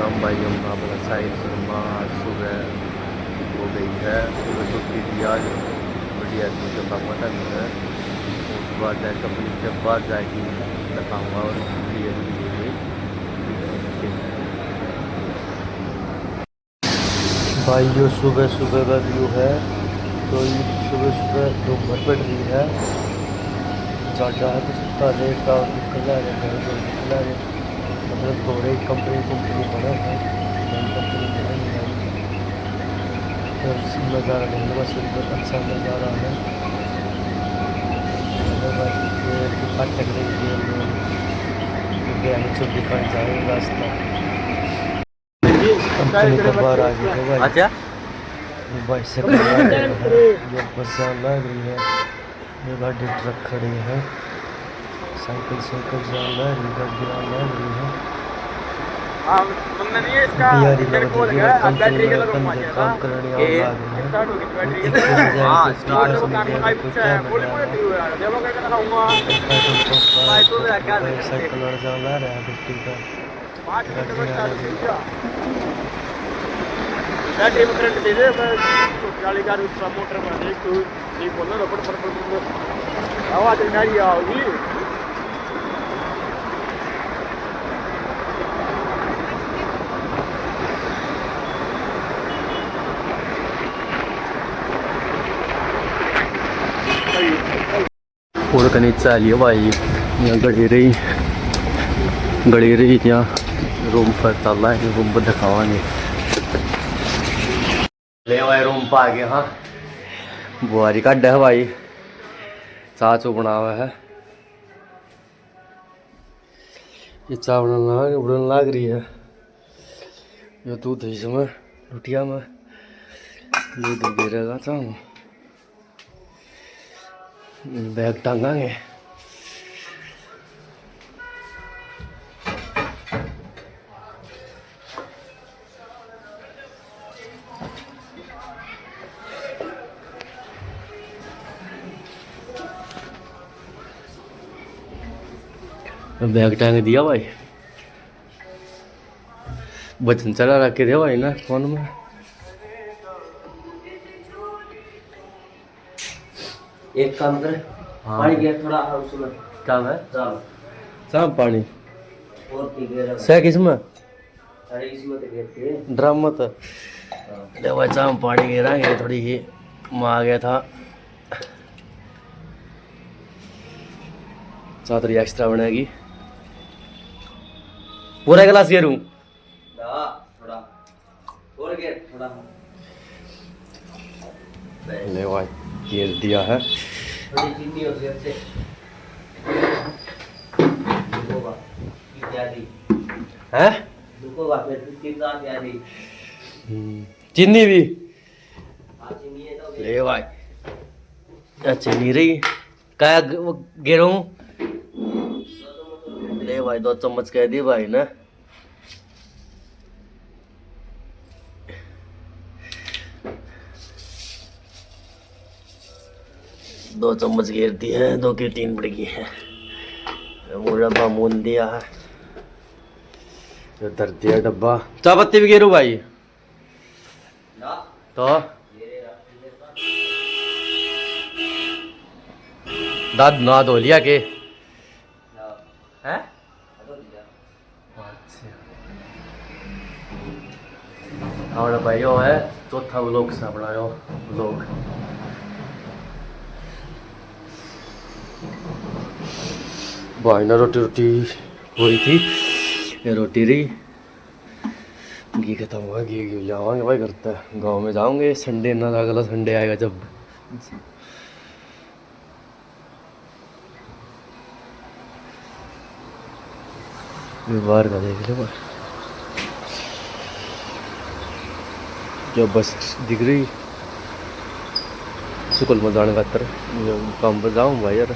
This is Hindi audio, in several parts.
राम भाइयों का अपना साहिब शर्मा आज सुबह हो गई है। सुबह छुट्टी थी आज, बढ़िया सी जो काम था है। उसके बाद जाकर अपनी से बाद जाके दिखाऊँगा और बढ़िया सी ये भाई जो सुबह सुबह का व्यू है। तो सुबह सुबह धूप पड़ रही है ज़्यादा है, तो सकता लेट और निकल आ रहे घर को निकल आ रहे, मतलब थोड़े कंपनी बड़ा है, कंपनी बड़ा नज़ारा लेने बस अच्छा नज़ारा है। फाटक दिखाई जाए रास्ता कंपनी के बाहर आ गई है भाई। अच्छा बाइसाइकिल ये बस लग रही है, ये गाड़ी ट्रक खड़ी है, साइकिल साइकिल जान लग रही, गाड़ी लग रही है। बिहारी लोग कंपनी में काम करने और लाग रही है। साइकिल और जान ला रहा है बिट्टी का बैटरी में करंट दे दे, मैं गाड़ी का उसका मोटर में देख तू ये बोलना रबड़ पर आवाज नहीं आओगी। और कहीं चाहिए भाई यहाँ गड़ी रही यहाँ रूम पर ताला है, रूम पर दिखावांगे ले भाई रूम पर आ गया। हाँ बुआरी का डह भाई चाह चू बना हुआ है, ये चाह उड़न लाग रही है। ये दूध है इसमें रोटिया में दूध गिरेगा चाह बैग टांगांगे। बैग टांग दिया भाई, बचन चला रखे थे भाई ना फोन में। एक काम कर हाँ। पानी गिर थोड़ा उसमें क्या है साफ पानी और सह किसमें अरे इसमें तो गिरती है ड्रम मत ले भाई साफ पानी गिरा है, थोड़ी ही माँ गया था चादरी एक्स्ट्रा बनेगी। पूरा गिलास गिरूं थोड़ा और गिर थोड़ा ले भाई गिर दिया है। थोड़ी चीनी और से हैं चीनी भी ले भाई चीनी रही क्या गिरूं ले भाई 2 चम्मच कह दी भाई ना। दो चम्मच घेरती है, 2 की 3 पड़गी है, डब्बा मून दिया है, धर दिया डब्बा। चाय पत्ती भी घेरू भाई तो दाद ना धो लिया के है और भाई वो है चौथा व्लॉग सा बनायो व्लॉग। भाई ना रोटी हुई थी, ये रोटी रही घी खत्म हुआ, घी जावांगे भाई करता है गाँव में जाओगे संडे ना, अगला संडे आएगा जब बाहर का देख लो जो बस दिख रही सुकल में जाने खातर काम पर जाऊँ भाई यार।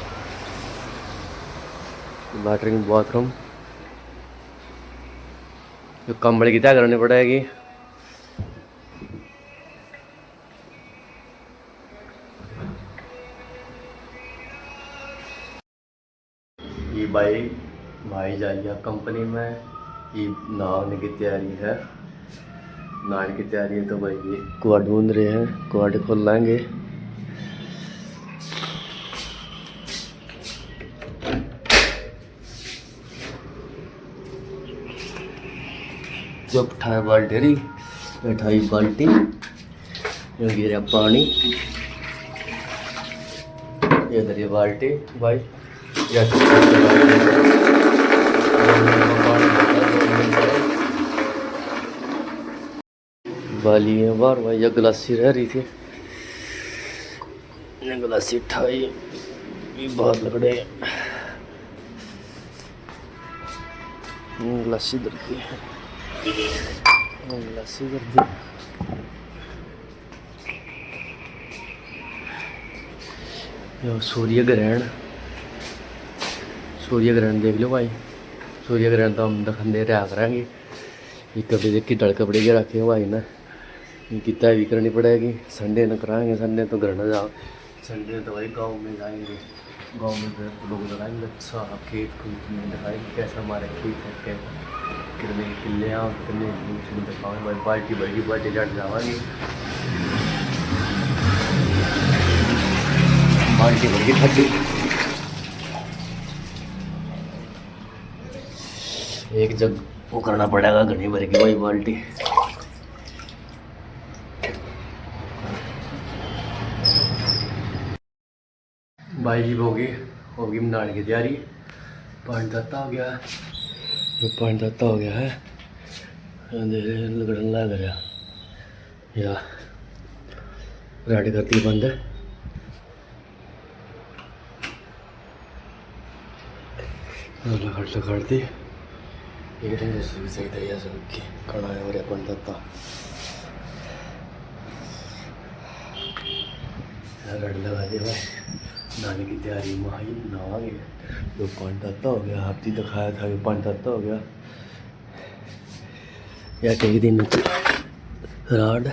लैटरिन बाथरूम जो कमरे की क्या करनी पड़ेगी। ये भाई जा लिया कंपनी में ये नहाने की तैयारी है, नहाने की तैयारी है। तो भाई ये कुआं ढूंढ रहे हैं, कुआं खोल लाएंगे। जब उठाए बाल्टी बैठाई बाल्टी, गिरा पानी, इधर ये बाल्टी भाई, बाली है बार भाई। यह गिलासी रह रही थी, गिलासी उठाई, बाहर लकड़े, गिलासी दर्दी है, गिलासी दर्दी। सूर्य ग्रहण, सूर्य ग्रहण देख लो भाई। सूर्य ग्रहण तो हम दिखाते रहा करेंगे। ये कपड़े देख के डर कपड़े के रखे भाई ना, इनकी तय भी करनी पड़ेगी। संडे न कराएंगे, संडे तो घर न जाओ, संडे तो भाई गांव में जाएंगे, गांव में लोग लगाएंगे। अच्छा खेत खूत में दिखाएंगे कैसा हमारे खेत है, कैसा कितने किले हैं, कितने दिखाएंगे भाई। बाल्टी भरेगी, बाल्टी जट जाएंगे, बाल्टी भरेगी ठंडी। एक जग वो करना पड़ेगा, घनी भर की भाई बाल्टी। भाई जी होगी बनाने की तैयारी। पानी तत्ता हो गया है, पानी तत्ता हो गया है, अंधेरे लगड़न लग रहा या रेडी करती बंद है। लकड़ती एक सही तैयार सबकी खड़ा है और पानी तत्ता रड़ लगा दे भाई। नहाने की तैयारी में आई, नहाएंगे। जो पानी तत्ता हो गया, हफ्ती दिखाया था, पानी तत्ता हो गया या कई दिन राड।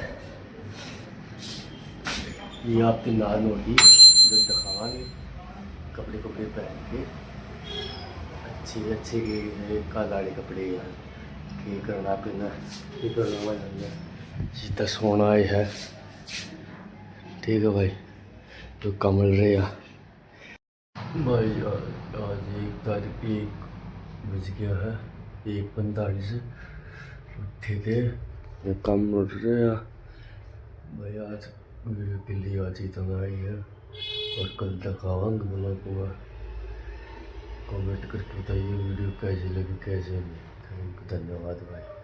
ये आपकी नान होगी जब दिखावाएंगे, कपड़े कपड़े पहन के अच्छे अच्छे के कालाड़े कपड़े यार के करना पीना ये करना वाला सीधा सोना ही है। ठीक है भाई, तो कमल रहे भाई। आज 1 गया है, 1:45 उठे थे, कम उठ रहे हैं भाई। आज वीडियो के लिए आज इतना ही है, और कल तक आवांगे ब्लॉग हुआ। कमेंट करके बताइए वीडियो कैसी लगी कैसे नहीं। धन्यवाद भाई।